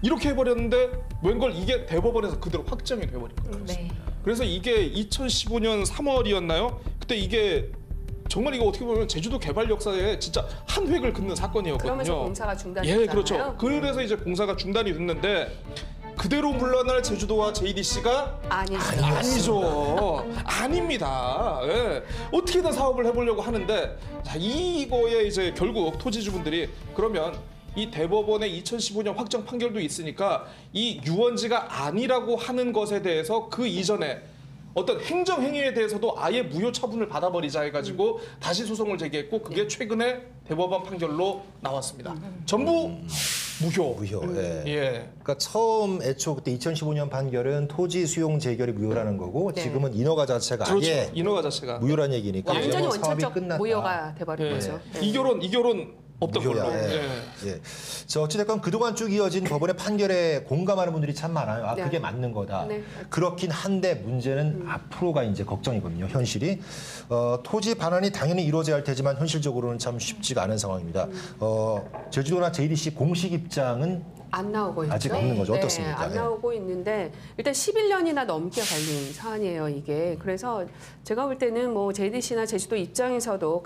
이렇게 해버렸는데 웬걸 이게 대법원에서 그대로 확정이 돼버린 거예요. 네. 그래서 이게 2015년 3월이었나요? 그때 이게 정말 이거 어떻게 보면 제주도 개발 역사에 진짜 한 획을 긋는 사건이었거든요. 그러면서 공사가 중단됐잖아요. 예, 그렇죠. 그래서 이제 공사가 중단이 됐는데 그대로 물러날 제주도와 JDC가 아니죠. 아닙니다. 예. 어떻게든 사업을 해보려고 하는데, 자, 이거에 이제 결국 토지주분들이 그러면 이 대법원의 2015년 확정 판결도 있으니까 이 유원지가 아니라고 하는 것에 대해서 그 이전에 어떤 행정 행위에 대해서도 아예 무효 처분을 받아버리자 해가지고 다시 소송을 제기했고, 그게 최근에 대법원 판결로 나왔습니다. 전부 무효. 예. 예. 그러니까 처음 애초 그때 2015년 판결은 토지 수용 재결이 무효라는 거고, 네. 지금은 인허가 자체가 그렇죠. 아예 인허가 자체가 무효란 얘기니까 완전히 이제 사업이 원천적 끝났다. 무효가 돼버린 예. 거죠. 네. 이결은 없던 무효야. 걸로. 예. 예. 자, 어찌됐건 그동안 쭉 이어진 법원의 판결에 공감하는 분들이 참 많아요. 아, 네. 그게 맞는 거다. 네. 그렇긴 한데 문제는 앞으로가 이제 걱정이거든요. 현실이. 토지 반환이 당연히 이루어져야 할 테지만 현실적으로는 참 쉽지가 않은 상황입니다. 제주도나 JDC 공식 입장은 안 나오고 있죠. 아직 없는 거죠. 어떻습니까? 안 예. 나오고 있는데 일단 11년이나 넘게 걸린 사안이에요, 이게. 그래서 제가 볼 때는 뭐 JDC나 제주도 입장에서도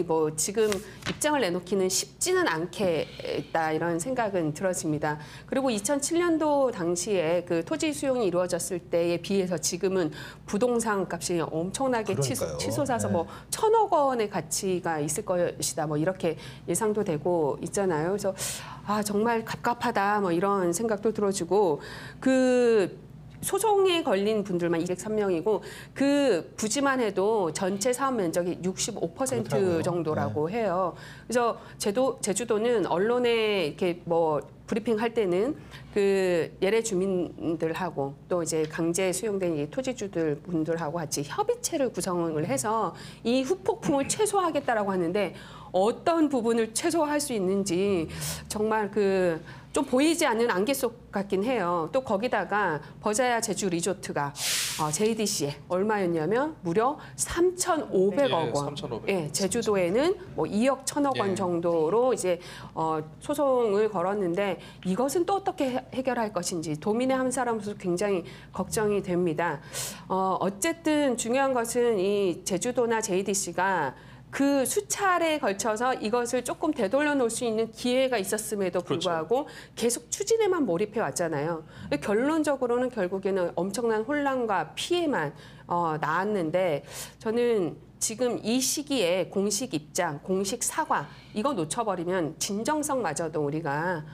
뭐 지금 입장을 내놓기는 쉽지는 않겠다 이런 생각은 들어집니다. 그리고 2007년도 당시에 그 토지 수용이 이루어졌을 때에 비해서 지금은 부동산 값이 엄청나게 그러니까요. 치솟아서 네. 뭐 1,000억 원의 가치가 있을 것이다 뭐 이렇게 예상도 되고 있잖아요. 그래서 아 정말 갑갑하다 뭐 이런 생각도 들어지고, 그 소송에 걸린 분들만 203명이고 그 부지만 해도 전체 사업 면적이 65% 그렇더라고요. 정도라고 해요. 그래서 제주도는 언론에 이렇게 뭐 브리핑 할 때는 그 예래 주민들하고 또 이제 강제 수용된 이 토지주들 분들하고 같이 협의체를 구성을 해서 이 후폭풍을 최소화하겠다라고 하는데, 어떤 부분을 최소화할 수 있는지 정말 그 좀 보이지 않는 안개 속 같긴 해요. 또 거기다가 버자야 제주 리조트가 JDC에 얼마였냐면 무려 3,500억 원. 3,500억. 예, 제주도에는 뭐 2억 1,000억 원 예. 정도로 이제 소송을 걸었는데, 이것은 또 어떻게 해결할 것인지 도민의 한 사람으로서 굉장히 걱정이 됩니다. 어쨌든 중요한 것은 이 제주도나 JDC가 그 수차례에 걸쳐서 이것을 조금 되돌려 놓을 수 있는 기회가 있었음에도 불구하고 계속 추진에만 몰입해 왔잖아요. 결론적으로는 결국에는 엄청난 혼란과 피해만 나왔는데 저는 지금 이 시기에 공식 입장, 공식 사과 이거 놓쳐버리면 진정성마저도 우리가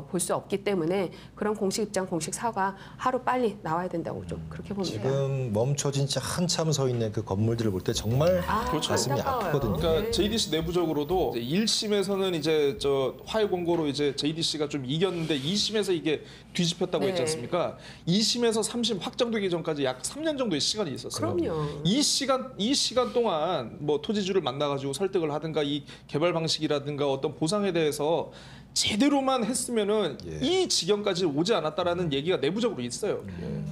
볼 수 없기 때문에 그런 공식 입장, 공식 사과 하루 빨리 나와야 된다고 좀 그렇게 봅니다. 지금 멈춰진 채 한참 서 있는 그 건물들을 볼 때 정말 그렇죠. 가슴이 안타까워요. 아프거든요. 그러니까 네. JDC 내부적으로도 1심에서는 이제 저 화해 공고로 이제 JDC가 좀 이겼는데 2심에서 이게 뒤집혔다고 네. 했지 않습니까? 2심에서 3심 확정되기 전까지 약 3년 정도의 시간이 있었어요. 그럼요. 이 시간 동안 뭐 토지주를 만나가지고 설득을 하든가 이 개발 방식이라든가 어떤 보상에 대해서 제대로만 했으면은 예. 이 지경까지 오지 않았다라는 얘기가 내부적으로 있어요.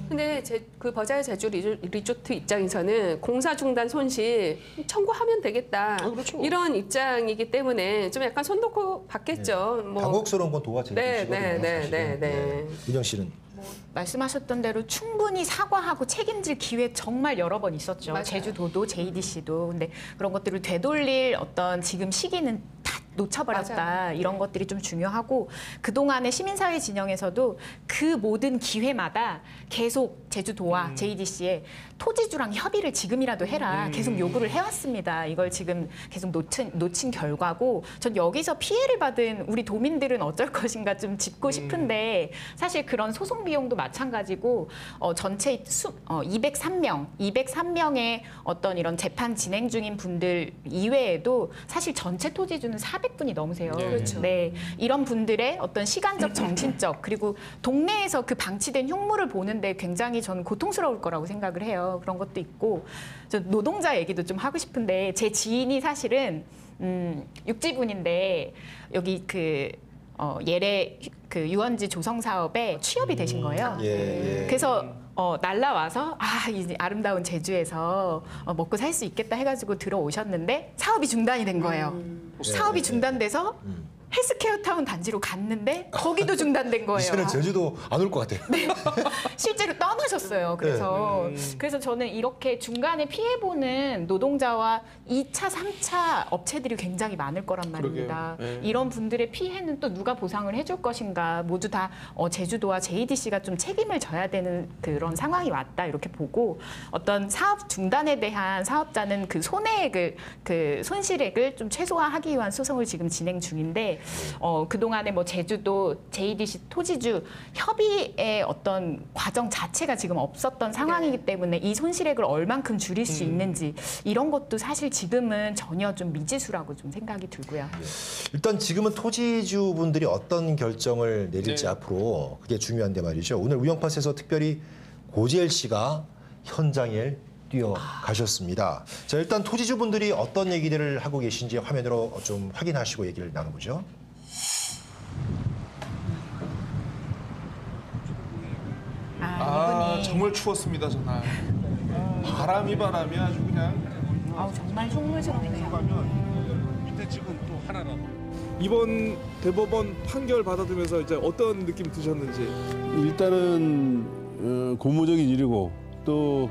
근데 그 버자의 제주 리조트 입장에서는 공사 중단 손실 청구하면 되겠다. 그렇죠. 이런 입장이기 때문에 좀 약간 손 놓고 받겠죠. 뭐. 당혹스러운 건 도화 제일이시거든요. 네. 윤영 씨는 말씀하셨던 대로 충분히 사과하고 책임질 기회 정말 여러 번 있었죠. 맞아요. 제주도도 JDC도. 근데 그런 것들을 되돌릴 어떤 지금 시기는 다 놓쳐버렸다. 맞아요. 이런 것들이 좀 중요하고 그동안의 시민사회 진영에서도 그 모든 기회마다 계속 제주도와 JDC에 토지주랑 협의를 지금이라도 해라. 계속 요구를 해왔습니다. 이걸 지금 계속 놓친 결과고 전 여기서 피해를 받은 우리 도민들은 어쩔 것인가 좀 짚고 싶은데 사실 그런 소송 비용도 마찬가지고 전체 203명의 어떤 이런 재판 진행 중인 분들 이외에도 사실 전체 토지주는 400분이 넘으세요. 그렇죠. 네, 이런 분들의 어떤 시간적, 정신적 그리고 동네에서 그 방치된 흉물을 보는데 굉장히 저는 고통스러울 거라고 생각을 해요. 그런 것도 있고 저 노동자 얘기도 좀 하고 싶은데 제 지인이 사실은 육지분인데 여기 예래 그 유원지 조성 사업에 취업이 되신 거예요. 예. 그래서 날라와서 이제 아름다운 제주에서 먹고 살 수 있겠다 해가지고 들어오셨는데 사업이 중단이 된 거예요. 사업이 중단돼서 헬스케어타운 단지로 갔는데 거기도 중단된 거예요. 이제는 제주도 안 올 것 같아요. 실제로 떠나셨어요. 그래서 저는 이렇게 중간에 피해보는 노동자와 2차, 3차 업체들이 굉장히 많을 거란 말입니다. 그러게요. 네. 이런 분들의 피해는 또 누가 보상을 해줄 것인가. 모두 다 제주도와 JDC가 좀 책임을 져야 되는 그런 상황이 왔다 이렇게 보고 어떤 사업 중단에 대한 사업자는 그 손해액을 그 손실액을 좀 최소화하기 위한 소송을 지금 진행 중인데 그동안에 뭐 제주도 JDC 토지주 협의의 어떤 과정 자체가 지금 없었던 상황이기 때문에 이 손실액을 얼만큼 줄일 수 있는지 이런 것도 사실 지금은 전혀 좀 미지수라고 좀 생각이 들고요. 일단 지금은 토지주분들이 어떤 결정을 내릴지 네. 앞으로 그게 중요한데 말이죠. 오늘 우영팟에서 특별히 고지엘 씨가 현장에 뛰어가셨습니다. 자, 일단 토지주분들이 어떤 얘기들을 하고 계신지 화면으로 좀 확인하시고 얘기를 나눠보죠. 이분이 정말 추웠습니다 전날. 바람이 아주 그냥. 정말 흉물스럽네요. 밑에 찍은 또 하나라도. 이번 대법원 판결 받아들면서 이제 어떤 느낌 드셨는지. 일단은 고무적인 일이고 또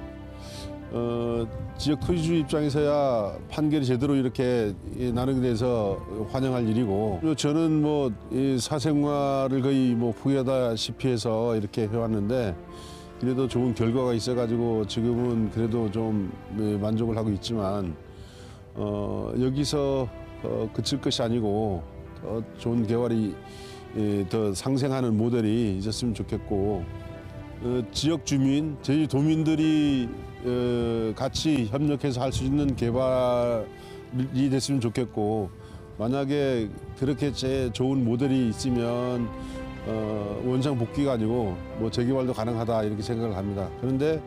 지역 토지주 입장에서야 판결이 제대로 이렇게 나누게 돼서 환영할 일이고 그리고 저는 뭐 이 사생활을 거의 뭐 포기하다시피 해서 이렇게 해왔는데 그래도 좋은 결과가 있어가지고 지금은 그래도 좀 만족을 하고 있지만 여기서 그칠 것이 아니고 더 좋은 개발이 더 상생하는 모델이 있었으면 좋겠고 지역 주민, 제주도민들이 같이 협력해서 할 수 있는 개발이 됐으면 좋겠고 만약에 그렇게 제 좋은 모델이 있으면 원상 복귀가 아니고 뭐 재개발도 가능하다 이렇게 생각을 합니다. 그런데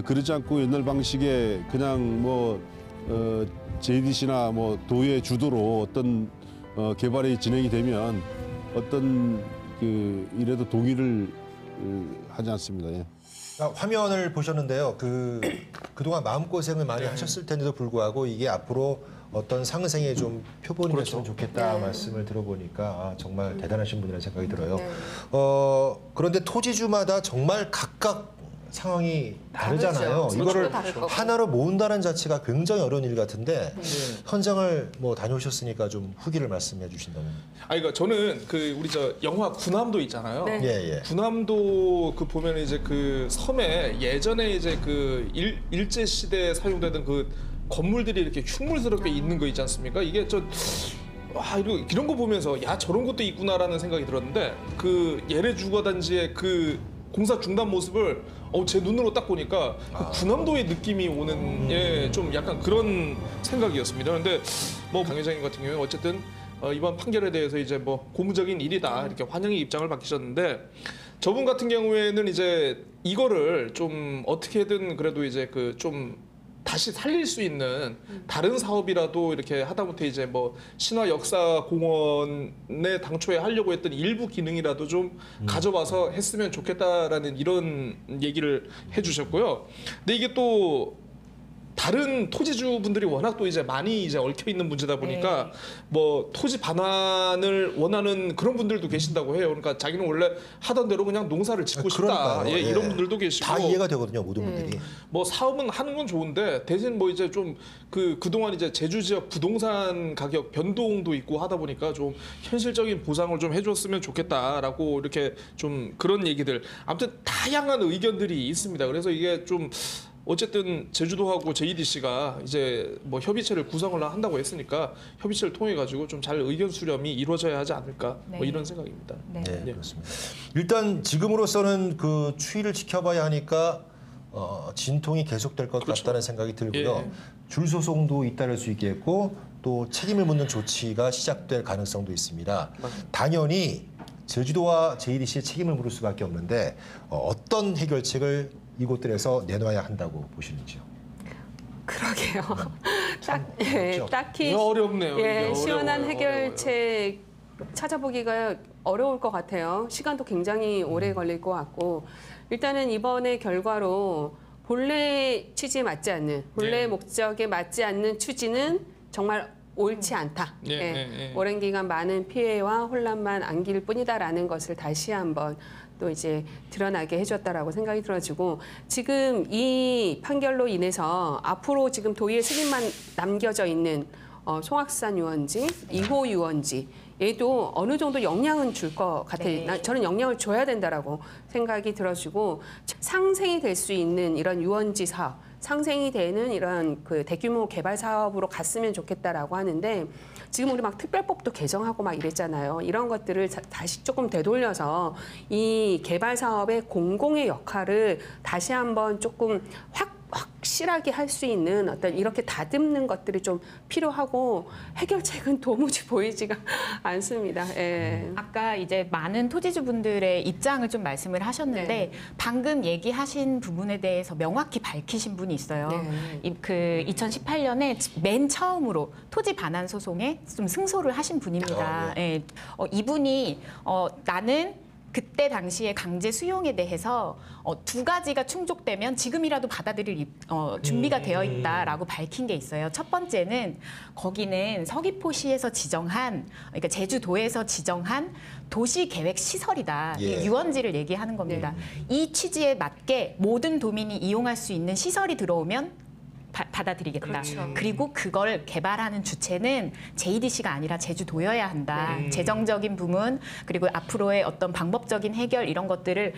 그렇지 않고 옛날 방식에 그냥 뭐 JDC나 뭐 도의 주도로 어떤 개발이 진행이 되면 어떤 이래도 동의를 하지 않습니다. 예. 화면을 보셨는데요. 그동안 마음고생을 많이 하셨을 텐데도 불구하고 이게 앞으로 어떤 상생의 좀 표본이 됐으면 좋겠다 말씀을 들어보니까 정말 대단하신 분이라는 생각이 들어요. 그런데 토지주마다 정말 각각 상황이 다르잖아요. 다르죠. 이거를 지역도 다를 거고. 하나로 모은다는 자체가 굉장히 어려운 일 같은데 현장을 뭐 다녀오셨으니까 좀 후기를 말씀해 주신다면. 그러니까 저는 그 우리 저 영화 군함도 있잖아요. 네. 예, 예. 군함도 그 보면 이제 그 섬에 예전에 이제 그 일제 시대에 사용되던 그 건물들이 이렇게 흉물스럽게 있는 거 있지 않습니까? 이게 이런 거 보면서 야 저런 것도 있구나라는 생각이 들었는데 그 예래 주거단지의 그 공사 중단 모습을 제 눈으로 딱 보니까 그 군함도의 느낌이 오는 좀 약간 그런 생각이었습니다. 그런데 뭐 강 회장님 같은 경우에 어쨌든 이번 판결에 대해서 이제 뭐 고무적인 일이다 이렇게 환영의 입장을 밝히셨는데 저분 같은 경우에는 이제 이거를 좀 어떻게든 그래도 이제 그 좀 다시 살릴 수 있는 다른 사업이라도 이렇게 하다못해 이제 뭐 신화역사공원에 당초에 하려고 했던 일부 기능이라도 좀 가져와서 했으면 좋겠다라는 이런 얘기를 해주셨고요. 근데 이게 또 다른 토지주분들이 워낙 또 이제 많이 이제 얽혀 있는 문제다 보니까 네. 뭐 토지 반환을 원하는 그런 분들도 계신다고 해요. 그러니까 자기는 원래 하던 대로 그냥 농사를 짓고 싶다. 그러니까요. 예. 이런 분들도 계시고. 다 이해가 되거든요, 모든 분들이. 뭐 사업은 하는 건 좋은데 대신 뭐 이제 좀 그동안 이제 제주 지역 부동산 가격 변동도 있고 하다 보니까 좀 현실적인 보상을 좀 해줬으면 좋겠다라고 이렇게 좀 그런 얘기들. 아무튼 다양한 의견들이 있습니다. 그래서 이게 좀 어쨌든 제주도하고 JDC가 이제 뭐 협의체를 구성을 한다고 했으니까 협의체를 통해 가지고 좀 잘 의견 수렴이 이루어져야 하지 않을까 뭐 네. 이런 생각입니다. 네. 네, 예. 그렇습니다. 일단 지금으로서는 그 추이를 지켜봐야 하니까 진통이 계속될 것 그렇죠. 같다는 생각이 들고요. 예. 줄 소송도 잇따를 수 있겠고 또 책임을 묻는 조치가 시작될 가능성도 있습니다. 당연히 제주도와 JDC의 책임을 물을 수밖에 없는데 어떤 해결책을 이곳들에서 내놔야 한다고 보시는지요? 그러게요. 어렵죠. 딱히 어렵네요. 예, 이게 시원한 어려워요. 해결책 찾아보기가 어려울 것 같아요. 시간도 굉장히 오래 걸릴 것 같고 일단은 이번의 결과로 본래 취지에 맞지 않는 본래 네. 목적에 맞지 않는 추진은 정말 옳지 않다. 예, 예. 오랜 기간 많은 피해와 혼란만 안길 뿐이다라는 것을 다시 한번 또 이제 드러나게 해줬다라고 생각이 들어지고 지금 이 판결로 인해서 앞으로 지금 도의의 책임만 남겨져 있는 송악산 유원지, 2호 유원지 얘도 어느 정도 영향은 줄 것 같아요. 네. 저는 영향을 줘야 된다라고 생각이 들어지고 상생이 될 수 있는 이런 유원지 사업, 상생이 되는 이런 그 대규모 개발 사업으로 갔으면 좋겠다라고 하는데 지금 우리 막 특별법도 개정하고 막 이랬잖아요. 이런 것들을 다시 조금 되돌려서 이 개발 사업의 공공의 역할을 다시 한번 조금 확실하게 할 수 있는 어떤 이렇게 다듬는 것들이 좀 필요하고 해결책은 도무지 보이지가 않습니다. 예. 아까 이제 많은 토지주분들의 입장을 좀 말씀을 하셨는데 네. 방금 얘기하신 부분에 대해서 명확히 밝히신 분이 있어요. 네. 그 2018년에 맨 처음으로 토지 반환 소송에 좀 승소를 하신 분입니다. 예. 이분이 나는 그때 당시에 강제 수용에 대해서 두 가지가 충족되면 지금이라도 받아들일 준비가 되어 있다라고 밝힌 게 있어요. 첫 번째는 거기는 서귀포시에서 지정한, 그러니까 제주도에서 지정한 도시계획 시설이다. 예. 유원지를 얘기하는 겁니다. 이 취지에 맞게 모든 도민이 이용할 수 있는 시설이 들어오면 받아들이겠다. 그렇죠. 그리고 그걸 개발하는 주체는 JDC가 아니라 제주도여야 한다. 재정적인 부분 그리고 앞으로의 어떤 방법적인 해결 이런 것들을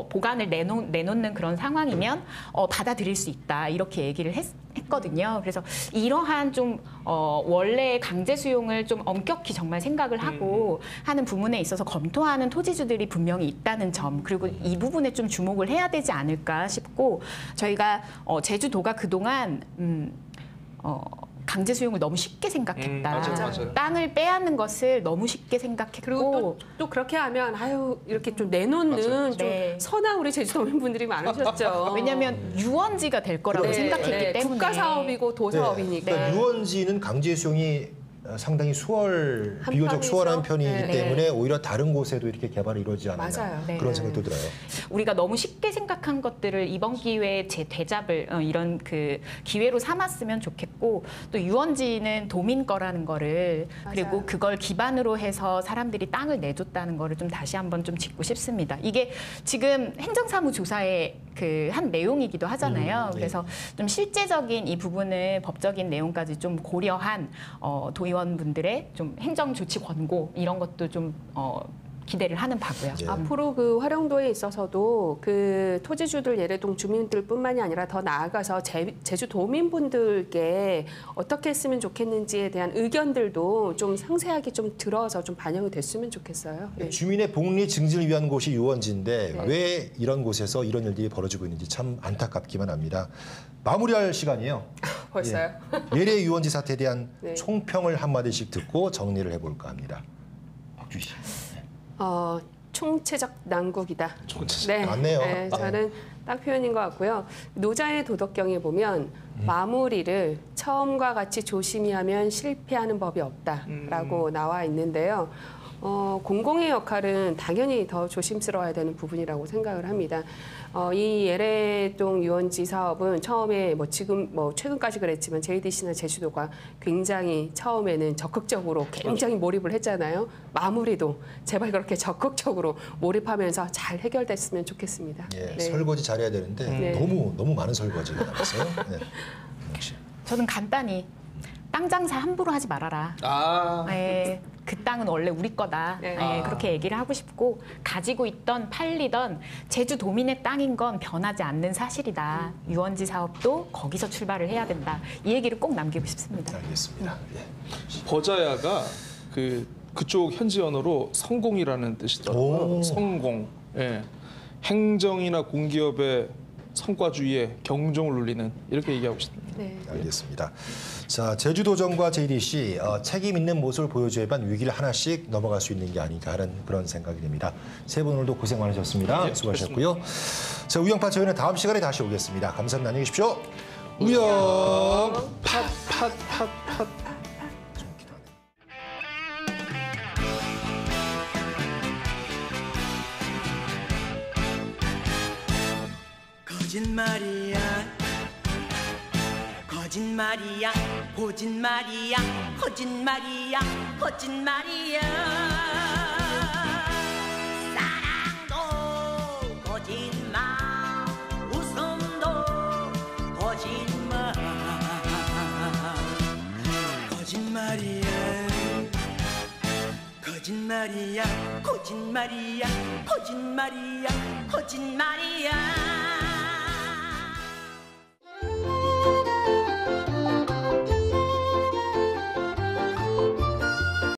보관을 내놓는 그런 상황이면 받아들일 수 있다. 이렇게 얘기를 했거든요. 그래서 이러한 좀 원래 강제 수용을 좀 엄격히 정말 생각을 하고 하는 부분에 있어서 검토하는 토지주들이 분명히 있다는 점 그리고 이 부분에 좀 주목을 해야 되지 않을까 싶고 저희가 제주도가 그동안 강제 수용을 너무 쉽게 생각했다. 맞아요. 땅을 빼앗는 것을 너무 쉽게 생각했고 그리고 또 그렇게 하면 아유 이렇게 좀 내놓는 맞아요. 좀 네. 선한 우리 제주도민분들이 많으셨죠. 왜냐하면 유원지가 될 거라고 네, 생각했기 네. 때문에 국가 사업이고 도사업이니까. 그러니까 유원지는 강제 수용이 상당히 비교적 편이죠. 수월한 편이기 네. 때문에 오히려 다른 곳에도 이렇게 개발이 이루어지지 않았나 맞아요. 네. 그런 생각도 들어요. 우리가 너무 쉽게 생각한 것들을 이번 기회에 되잡을 이런 그 기회로 삼았으면 좋겠고 또 유원지는 도민 거라는 거를 맞아요. 그리고 그걸 기반으로 해서 사람들이 땅을 내줬다는 거를 좀 다시 한번 좀 짚고 싶습니다. 이게 지금 행정사무조사에 그 한 내용이기도 하잖아요. 그래서 좀 실제적인 이 부분을 법적인 내용까지 좀 고려한 도의원분들의 좀 행정 조치 권고 이런 것도 좀 기대를 하는 바고요. 예. 앞으로 그 활용도에 있어서도 그 토지주들 예래동 주민들뿐만이 아니라 더 나아가서 제주 도민분들께 어떻게 했으면 좋겠는지에 대한 의견들도 좀 상세하게 좀 들어서 좀 반영이 됐으면 좋겠어요. 네. 주민의 복리 증진을 위한 곳이 유원지인데 왜 이런 곳에서 이런 일들이 벌어지고 있는지 참 안타깝기만 합니다. 마무리할 시간이에요. 벌써요? 예래 유원지 사태에 대한 네. 총평을 한마디씩 듣고 정리를 해볼까 합니다. 박주희 씨. 총체적 난국이다. 총체적. 네, 맞네요. 네, 저는 딱 표현인 것 같고요. 노자의 도덕경에 보면 마무리를 처음과 같이 조심히 하면 실패하는 법이 없다라고 나와 있는데요. 공공의 역할은 당연히 더 조심스러워야 되는 부분이라고 생각을 합니다. 이 예래동 유원지 사업은 처음에 지금 최근까지 그랬지만 JDC나 제주도가 굉장히 처음에는 적극적으로 굉장히 몰입을 했잖아요. 마무리도 제발 그렇게 적극적으로 몰입하면서 잘 해결됐으면 좋겠습니다. 예, 네. 설거지 잘해야 되는데 네. 너무 많은 설거지가 남았어요. 네. 역시. 저는 간단히 땅 장사 함부로 하지 말아라. 예, 그 땅은 원래 우리 거다. 네. 예, 그렇게 얘기를 하고 싶고 가지고 있던 팔리던 제주 도민의 땅인 건 변하지 않는 사실이다. 유원지 사업도 거기서 출발을 해야 된다. 이 얘기를 꼭 남기고 싶습니다. 알겠습니다. 예. 버자야가 그쪽 현지 언어로 성공이라는 뜻이더라고요. 오. 성공. 예. 행정이나 공기업의 성과주의에 경종을 울리는 이렇게 얘기하고 싶습니다. 네. 알겠습니다. 자, 제주도정과 JDC 책임 있는 모습을 보여줘야만 위기를 하나씩 넘어갈 수 있는 게 아닌가 하는 그런 생각이 듭니다. 세 분 오늘도 고생 많으셨습니다. 네, 수고하셨고요. 자, 우영파 저희는 다음 시간에 다시 오겠습니다. 감사합니다. 안녕히 계십시오. 우영 팟. 거짓말이야 거짓말이야 거짓말이야 거짓말이야 거짓말이야 사랑도 거짓말 웃음도 거짓말 거짓말이야 거짓말이야 거짓말이야 거짓말이야 거짓말이야